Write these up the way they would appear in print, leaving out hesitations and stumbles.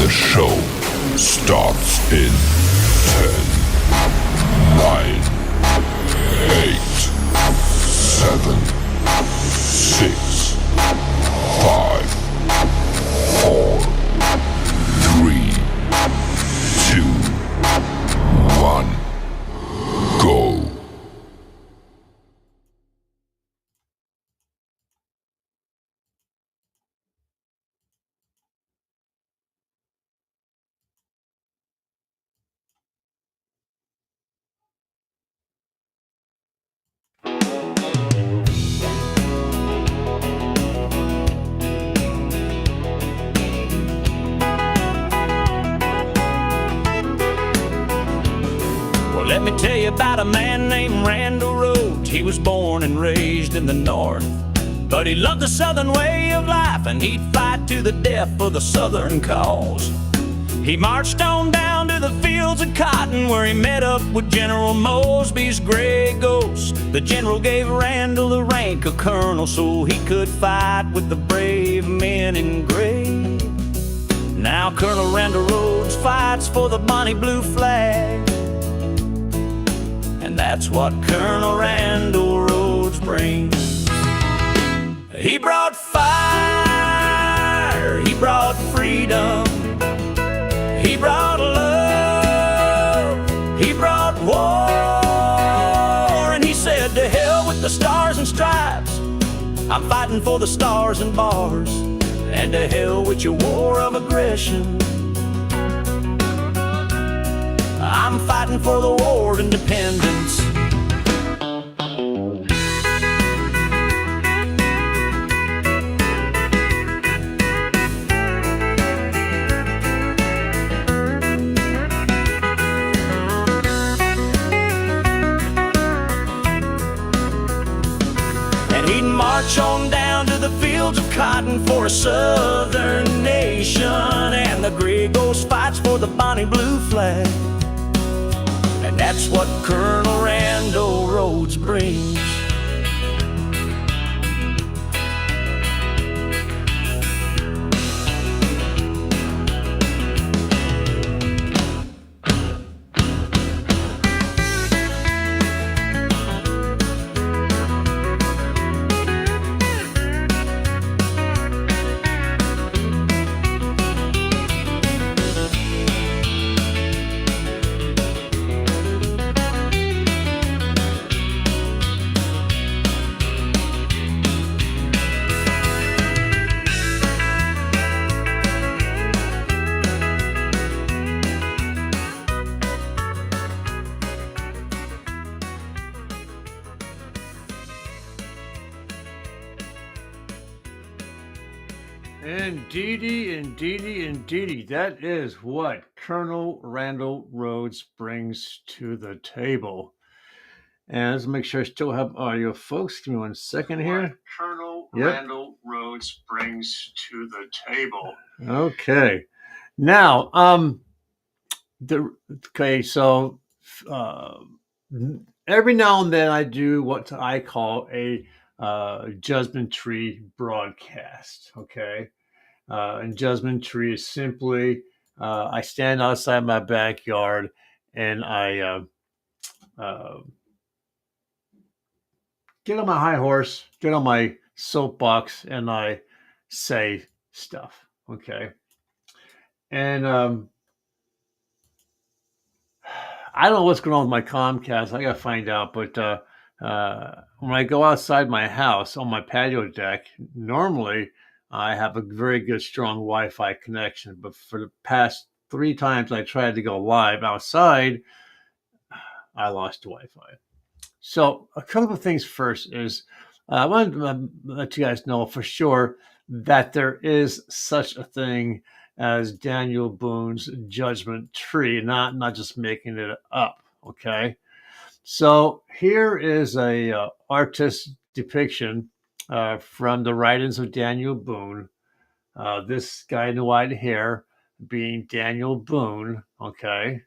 show starts in 10, 9, 8, 7, 6, 5, 4, 3, 2, 1, go. Let me tell you about a man named Randall Rhodes. He was born and raised in the North, but he loved the Southern way of life, and he'd fight to the death for the Southern cause. He marched on down to the fields of cotton, where he met up with General Mosby's gray ghost. The general gave Randall the rank of colonel so he could fight with the brave men in gray. Now Colonel Randall Rhodes fights for the bonnie blue flag, and that's what Colonel Randall Rhodes brings. He brought fire, he brought freedom, he brought love, he brought war. And he said, to hell with the stars and stripes, I'm fighting for the stars and bars. And to hell with your war of aggression, I'm fighting for the war of independence. And he'd march on down to the fields of cotton for a southern nation, and the gray ghost fights for the bonnie blue flag. And that's what Colonel Randall Rhodes brings. Indeedy. That is what Colonel Randall Rhodes brings to the table. And let's make sure I still have audio, folks. Give me 1 second here. What Colonel Randall Rhodes brings to the table. Okay. Now, so every now and then I do what I call a Judgment Tree broadcast. Okay. And Judgment Tree is simply I stand outside my backyard and I get on my high horse, get on my soapbox, and I say stuff. Okay. And I don't know what's going on with my Comcast. I got to find out. But when I go outside my house on my patio deck, normally I have a very good, strong Wi-Fi connection. But for the past 3 times I tried to go live outside, I lost Wi-Fi. So a couple of things first is I wanted to let you guys know for sure that there is such a thing as Daniel Boone's Judgment Tree, not just making it up. Okay, so here is a artist depiction from the writings of Daniel Boone. This guy in the white hair being Daniel Boone. Okay,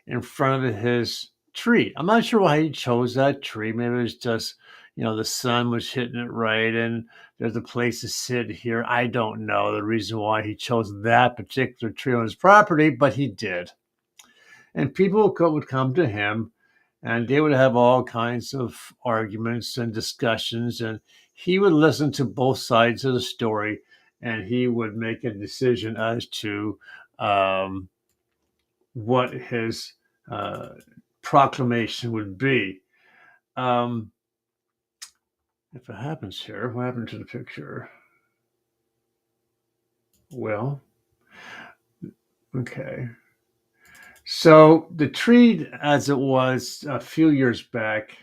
in front of his tree. I'm not sure why he chose that tree. Maybe it was just, the sun was hitting it right, and there's a place to sit here. I don't know the reason why he chose that particular tree on his property, but he did. And people would come to him, and they would have all kinds of arguments and discussions, and he would listen to both sides of the story, and he would make a decision as to what his proclamation would be. If it happens here, what happened to the picture? Well, okay. So the tree, as it was a few years back,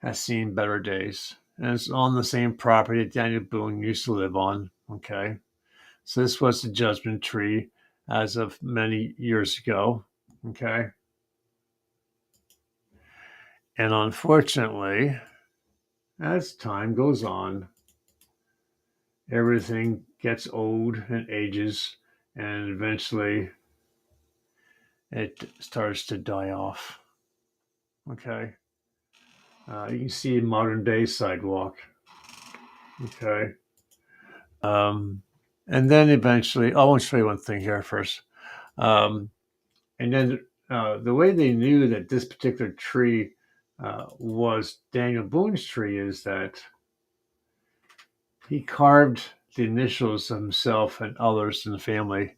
has seen better days. And it's on the same property that Daniel Boone used to live on. Okay. So this was the Judgement tree as of many years ago. Okay. And unfortunately, as time goes on, everything gets old and ages, and eventually it starts to die off. Okay. You can see a modern day sidewalk. Okay. And then eventually, I want to show you one thing here first. And then the way they knew that this particular tree was Daniel Boone's tree is that he carved the initials of himself and others in the family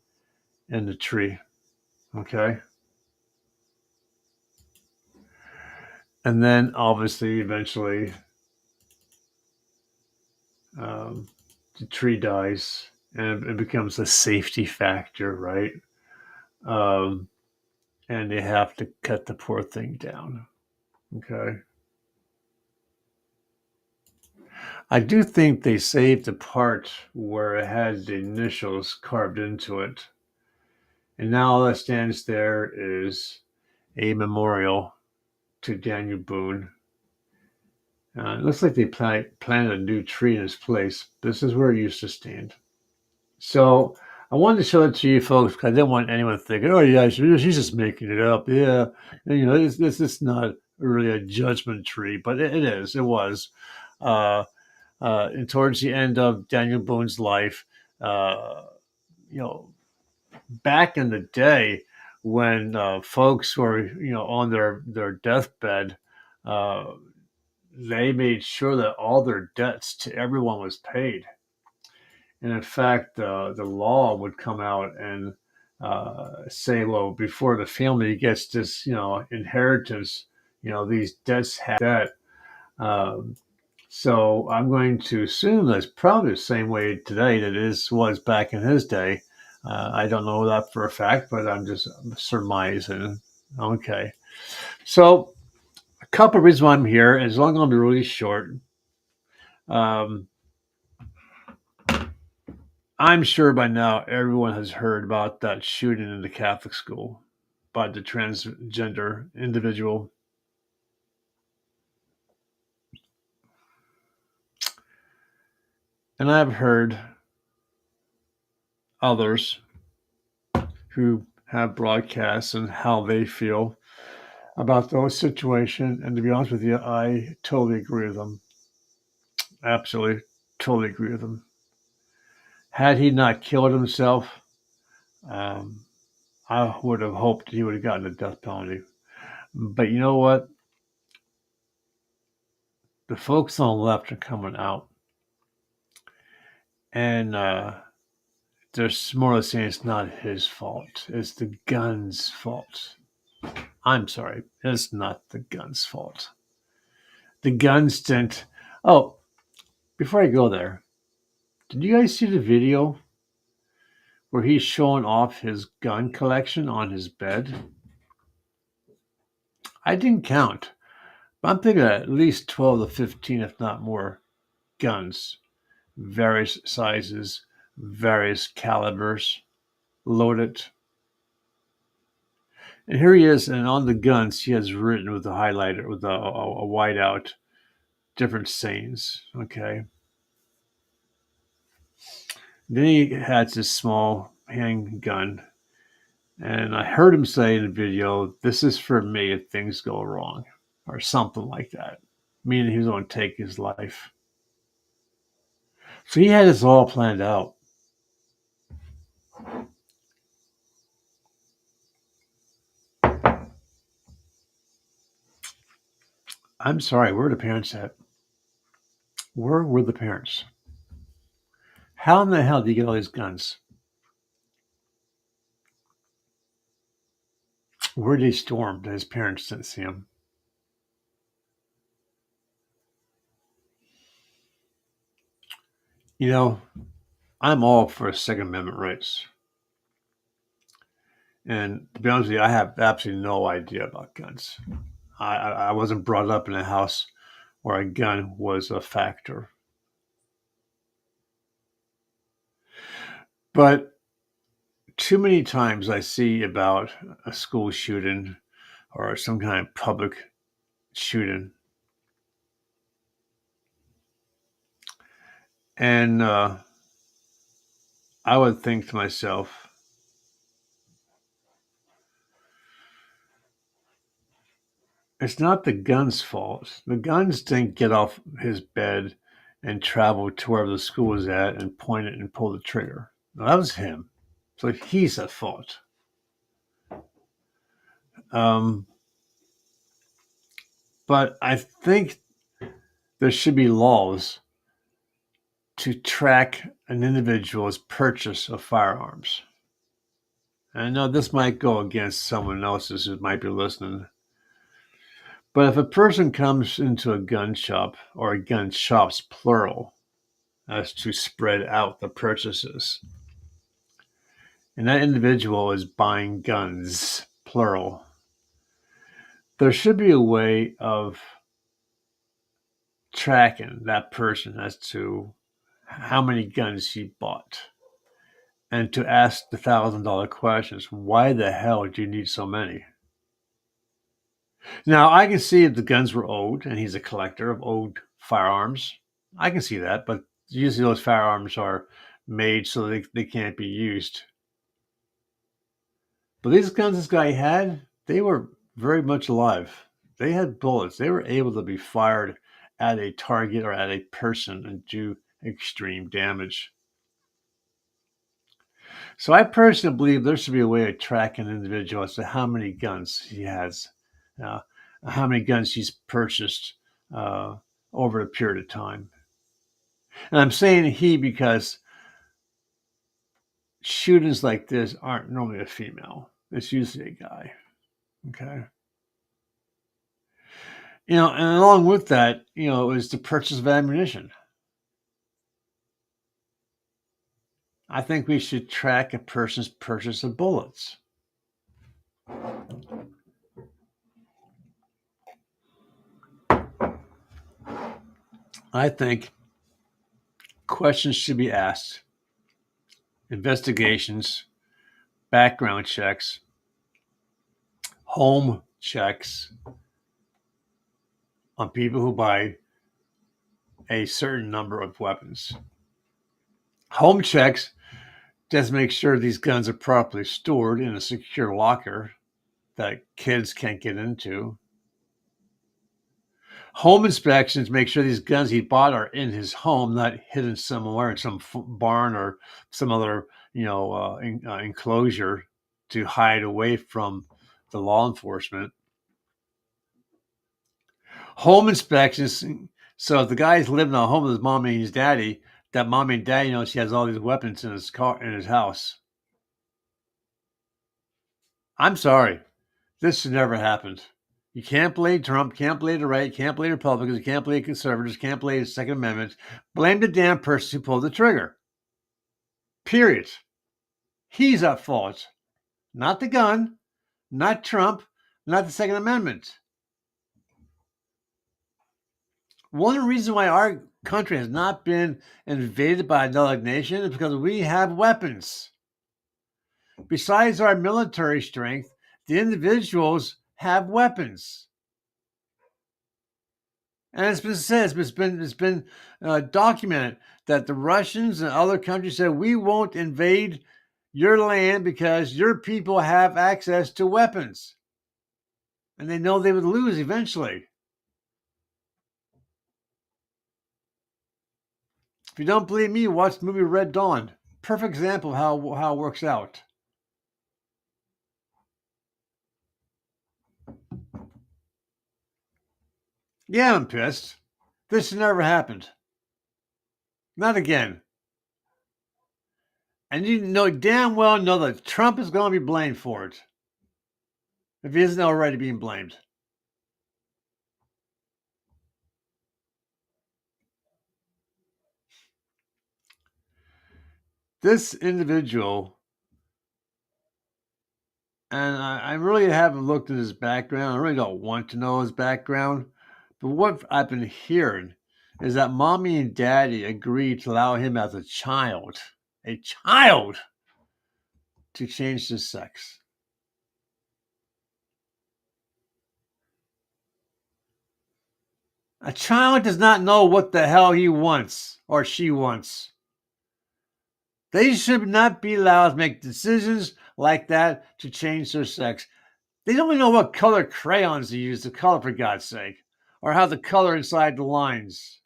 in the tree. Okay. And then obviously, eventually, the tree dies and it becomes a safety factor, right? And they have to cut the poor thing down. Okay. I do think they saved the part where it had the initials carved into it. And now all that stands there is a memorial to Daniel Boone. It looks like they planted a new tree in his place. This is where it used to stand. So I wanted to show it to you folks because I didn't want anyone thinking, oh, yeah, she's just making it up. Yeah. And, this is not really a judgment tree, but it is. It was. And towards the end of Daniel Boone's life, back in the day when folks were, on their deathbed, they made sure that all their debts to everyone was paid. And in fact, the law would come out and say, well, before the family gets this, inheritance, these debts have that. So I'm going to assume that's probably the same way today that it was back in his day. I don't know that for a fact, but I'm just surmising. Okay. So a couple of reasons why I'm here, and it's only going to be really short. I'm sure by now everyone has heard about that shooting in the Catholic school by the transgender individual. And I've heard others who have broadcasts and how they feel about those situations. And to be honest with you, I totally agree with them. Absolutely, totally agree with them. Had he not killed himself, I would have hoped he would have gotten the death penalty. But you know what? The folks on the left are coming out. And they're more or less saying it's not his fault. It's the gun's fault. I'm sorry. It's not the gun's fault. The guns didn't. Oh, before I go there, did you guys see the video where he's showing off his gun collection on his bed? I didn't count, but I'm thinking at least 12 to 15, if not more, guns, various sizes, various calibers, loaded. And here he is, and on the guns, he has written with a highlighter, with a whiteout, different sayings. Okay. Then he has this small handgun, and I heard him say in the video, "This is for me if things go wrong," or something like that. meaning he was going to take his life. So he had this all planned out. I'm sorry, where were the parents at? Where were the parents? How in the hell did he get all these guns? Where did he storm that his parents didn't see him? You know, I'm all for Second Amendment rights. And to be honest with you, I have absolutely no idea about guns. I wasn't brought up in a house where a gun was a factor. But too many times I see about a school shooting or some kind of public shooting. And I would think to myself, it's not the gun's fault. The guns didn't get off his bed and travel to wherever the school was at and point it and pull the trigger. No, that was him. So he's at fault. But I think there should be laws to track an individual's purchase of firearms. And I know this might go against someone else's who might be listening. But if a person comes into a gun shop, or a gun shops plural, as to spread out the purchases, and that individual is buying guns, plural, there should be a way of tracking that person as to how many guns he bought, and to ask the $1,000 questions. Why the hell do you need so many? Now, I can see if the guns were old and he's a collector of old firearms. I can see that, but usually those firearms are made so they can't be used. But these guns this guy had, they were very much alive. They had bullets. They were able to be fired at a target or at a person and do extreme damage. So I personally believe there should be a way of tracking an individual as to how many guns he has, how many guns he's purchased over a period of time. And I'm saying he because shootings like this aren't normally a female. It's usually a guy. Okay. And along with that, is the purchase of ammunition. I think we should track a person's purchase of bullets. I think questions should be asked, investigations, background checks, home checks on people who buy a certain number of weapons. Home checks just make sure these guns are properly stored in a secure locker that kids can't get into. Home inspections make sure these guns he bought are in his home, not hidden somewhere in some barn or some other, enclosure to hide away from the law enforcement. Home inspections. So if the guy's living at home with his mom and his daddy, that mom and daddy knows he has all these weapons in his car, in his house. I'm sorry. This should never happen. You can't blame Trump, can't blame the right, can't blame Republicans, can't blame conservatives, can't blame the Second Amendment. Blame the damn person who pulled the trigger. Period. He's at fault. Not the gun, not Trump, not the Second Amendment. One reason why our country has not been invaded by another nation is because we have weapons. Besides our military strength, the individuals have weapons. And it's been said, it's been documented that the Russians and other countries said, we won't invade your land because your people have access to weapons. And they know they would lose eventually. If you don't believe me, watch the movie Red Dawn. Perfect example of how it works out. Yeah, I'm pissed. This should never happened. Not again. And you know damn well know that Trump is going to be blamed for it. If he isn't already being blamed. This individual, and I really haven't looked at his background. I really don't want to know his background. But what I've been hearing is that mommy and daddy agreed to allow him as a child, to change his sex. A child does not know what the hell he wants or she wants. They should not be allowed to make decisions like that to change their sex. They don't even know what color crayons to use to color, for God's sake, or how to color inside the lines,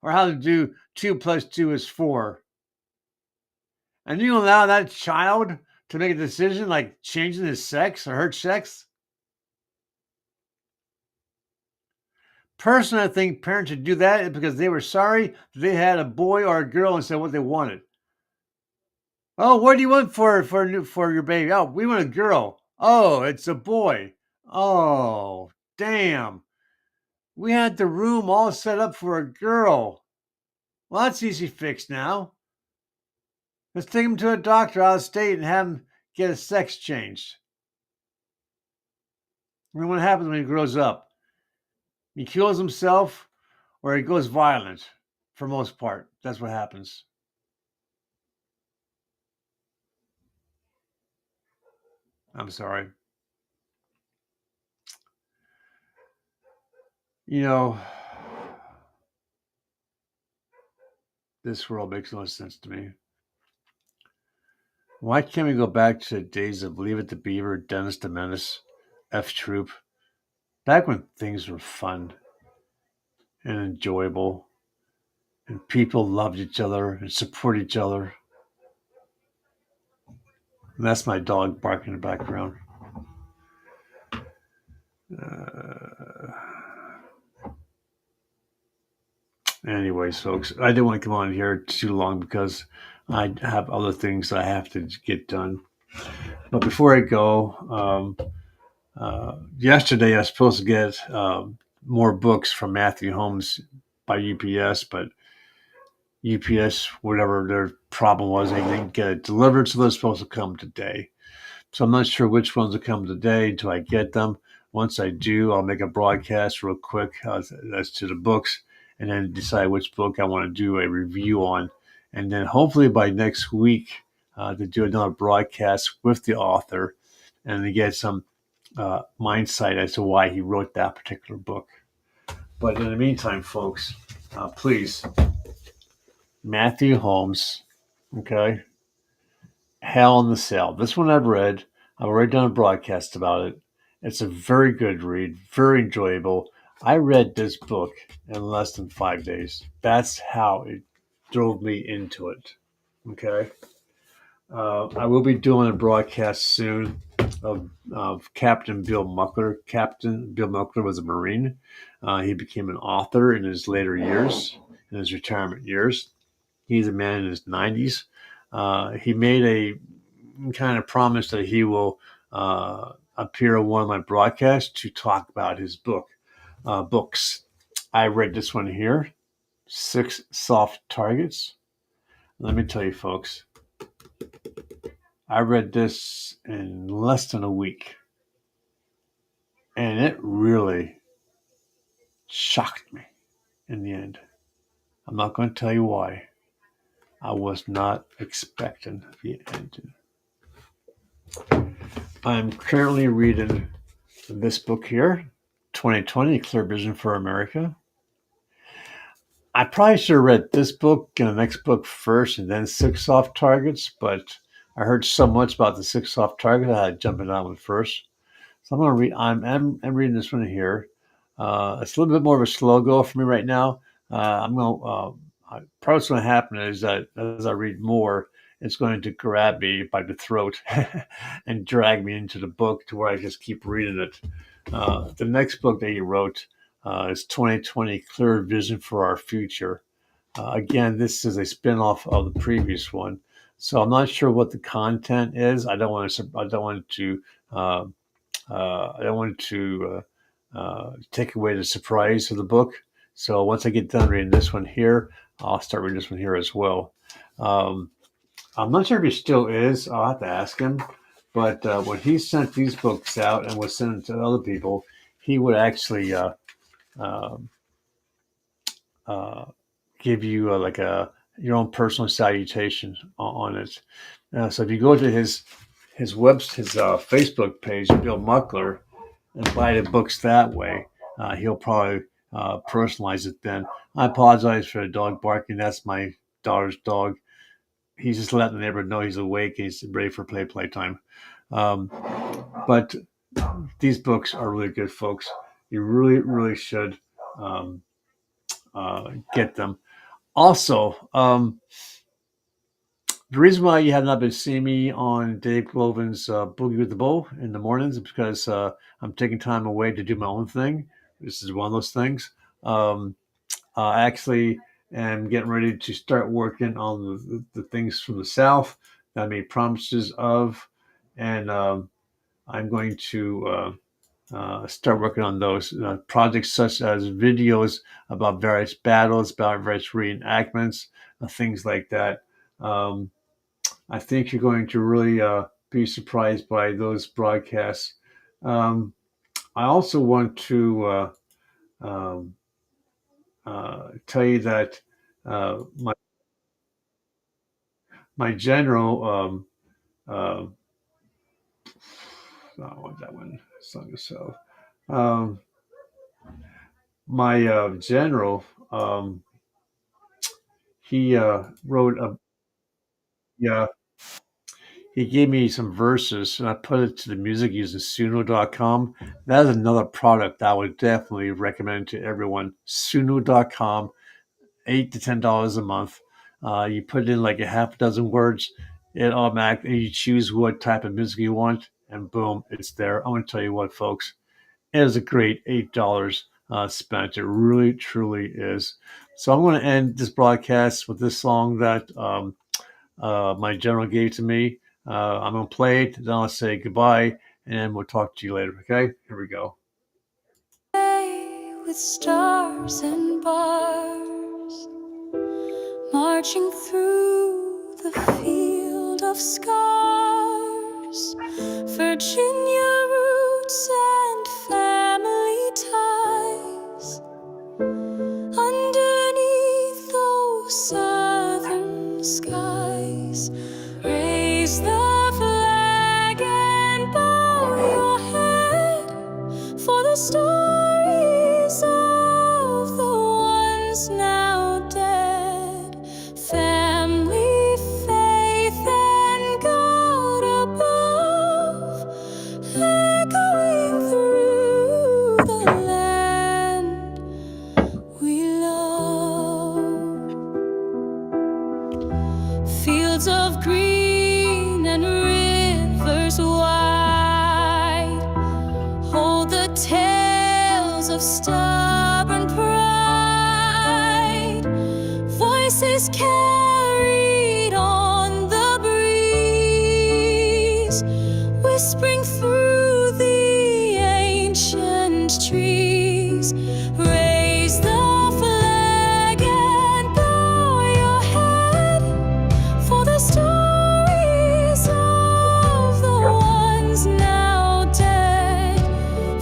or how to do 2 + 2 is 4. And you allow that child to make a decision like changing his sex or her sex? Personally, I think parents should do that because they were sorry that they had a boy or a girl and said what they wanted. Oh, what do you want for your baby? Oh, we want a girl. Oh, it's a boy. Oh, damn. We had the room all set up for a girl. Well, that's easy fixed now. Let's take him to a doctor out of state and have him get his sex changed. And what happens when he grows up? He kills himself or he goes violent for most part. That's what happens. I'm sorry. You know, this world makes no sense to me. Why can't we go back to the days of Leave It to Beaver, Dennis the Menace, F Troop? Back when things were fun and enjoyable and people loved each other and support each other. And that's my dog barking in the background. Anyways, folks, I didn't want to come on here too long because I have other things I have to get done. But before I go, yesterday I was supposed to get more books from Matthew Holmes by UPS, but UPS, whatever their problem was, they didn't get it delivered, so they're supposed to come today. So I'm not sure which ones will come today until I get them. Once I do, I'll make a broadcast real quick as to the books and then decide which book I want to do a review on. And then hopefully by next week to do another broadcast with the author and to get some mindsight as to why he wrote that particular book. But in the meantime, folks, please, Matthew Holmes, okay? Hell in the Cell. This one I've read. I've already done a broadcast about it. It's a very good read, very enjoyable. I read this book in less than 5 days. That's how it drove me into it. Okay. I will be doing a broadcast soon of Captain Bill Muckler. Captain Bill Muckler was a Marine. He became an author in his later years, in his retirement years. He's a man in his 90s. He made a kind of promise that he will appear on one of my broadcasts to talk about his books. I read this one here, 6 Soft Targets. Let me tell you, folks, I read this in less than a week, and it really shocked me in the end. I'm not going to tell you why. I was not expecting the ending. I'm currently reading this book here, 2020, Clear Vision for America. I probably should have read this book and the next book first and then 6 Soft Targets, but I heard so much about the 6 Soft Targets, I had to jump in on one first. So I'm going to read, I'm reading this one here. It's a little bit more of a slow go for me right now. probably what's going to happen is that as I read more, it's going to grab me by the throat and drag me into the book to where I just keep reading it. The next book that he wrote is 2020 Clear Vision for Our Future. Again, this is a spin-off of the previous one, so I'm not sure what the content is. I don't want to. Take away the surprise of the book. So once I get done reading this one here, I'll start reading this one here as well. I'm not sure if he still is. I'll have to ask him. But when he sent these books out and was sending to other people, he would actually give you like your own personal salutation on it. So if you go to his Facebook page, Bill Muckler, and buy the books that way, he'll probably personalize it then. I apologize for the dog barking. That's my daughter's dog. He's just letting the neighbor know he's awake. He's ready for playtime. But these books are really good, folks. You really, really should get them. Also, the reason why you have not been seeing me on Dave Glovin's Boogie with the Bull in the mornings is because I'm taking time away to do my own thing. This is one of those things. I actually am getting ready to start working on the things from the South that I made promises of, and I'm going to start working on those projects, such as videos about various battles, about various reenactments, things like that. I think you're going to really be surprised by those broadcasts. I also want to tell you that my general, what's that one? Song itself. My general, he wrote a, yeah, he gave me some verses and I put it to the music using Suno.com. That is another product that I would definitely recommend to everyone. Suno.com, $8 to $10 a month. You put in like a half a dozen words, it automatically, you choose what type of music you want, and boom, it's there. I'm going to tell you what, folks, it is a great $8 spent. It really, truly is. So I'm going to end this broadcast with this song that my general gave to me. I'm going to play it, then I'll say goodbye, and we'll talk to you later, okay? Here we go. With stars and bars, marching through the field of scars, Virginia roots and family ties, underneath those southern skies. Raise the flag and bow your head for the stories of the ones now dead. Family, faith, and God above, echoing through the land we love. Fields of green and rivers wide hold the tales of stubborn pride, voices carried on the breeze, whispering through the ancient trees. Raise the flag and bow your head for the stories of the ones now dead.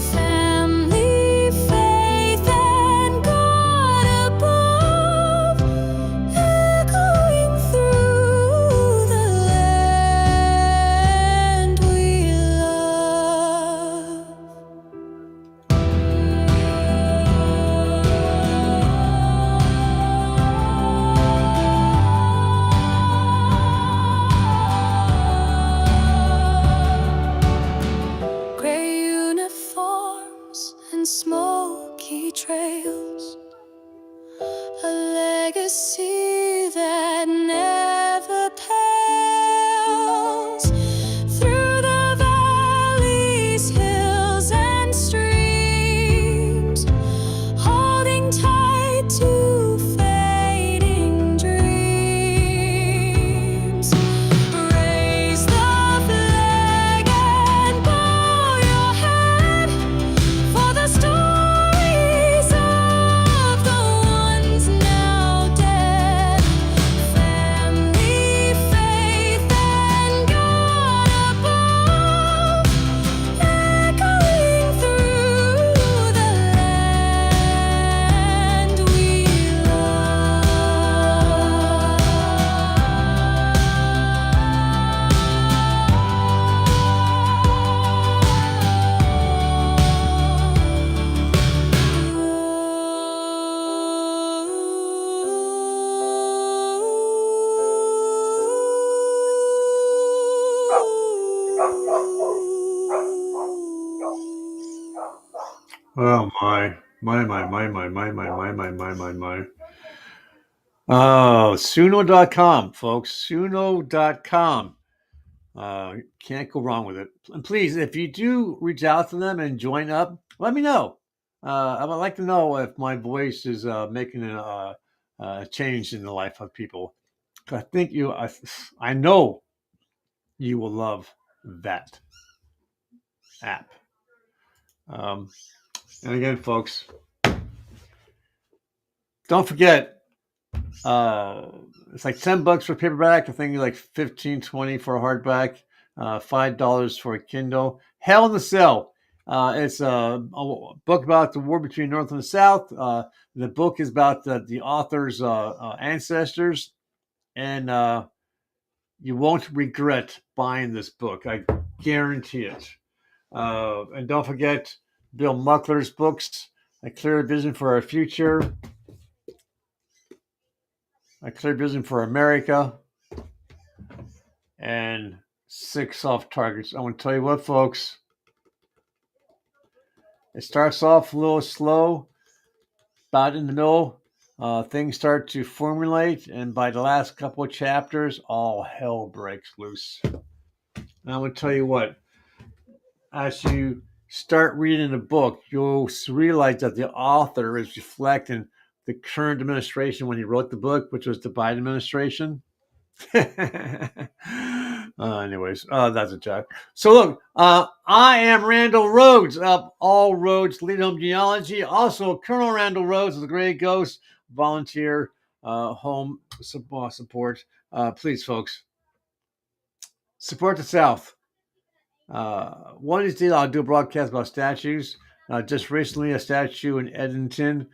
Family, faith, and God above, echoing through the land we love. Oh my. Oh, Suno.com, folks. Suno.com. Can't go wrong with it. And please, if you do reach out to them and join up, let me know. I would like to know if my voice is making a change in the life of people. I think I know you will love that app. Um, and again, folks, don't forget, it's like $10 for paperback. I think like 15, 20 for a hardback, $5 for a Kindle. Hell in the Cell. It's a book about the war between North and the South. The book is about the author's ancestors, and you won't regret buying this book. I guarantee it. And don't forget Bill Muckler's books, A Clear Vision for Our Future, A Clear Vision for America, and 6 Soft Targets. I want to tell you what, folks. It starts off a little slow, about in the middle. Things start to formulate, and by the last couple of chapters, all hell breaks loose. And I want to tell you what, as you start reading the book, you'll realize that the author is reflecting the current administration when he wrote the book, which was the Biden administration. Anyways, that's a joke. So look, I am Randall Rhodes of All Roads Lead Home Genealogy. Also, Colonel Randall Rhodes of the Gray Ghost volunteer home support. Please, folks, support the South. One of these days, I'll do a broadcast about statues. Just recently, a statue in Edmonton.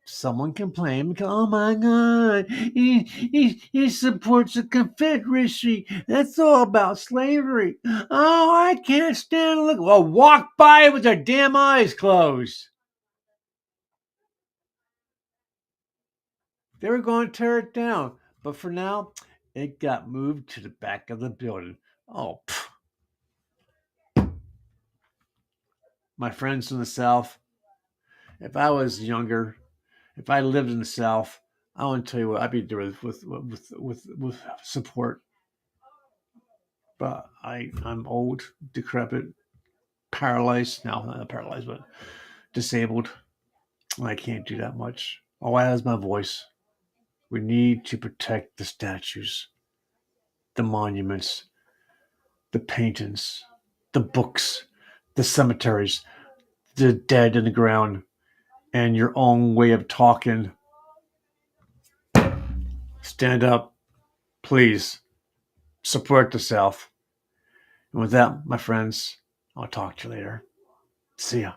Someone complained because, oh my God, he supports the Confederacy. That's all about slavery. Oh, I can't stand to look. Well, walk by with their damn eyes closed. They were going to tear it down, but for now, it got moved to the back of the building. Oh, my friends in the South, if I was younger, if I lived in the South, I want to tell you what I'd be doing with support. But I'm old, decrepit, paralyzed. No, not paralyzed, but disabled. I can't do that much. All I have is my voice. We need to protect the statues, the monuments, the paintings, the books, the cemeteries, the dead in the ground, and your own way of talking. Stand up, please. Support the South. And with that, my friends, I'll talk to you later. See ya.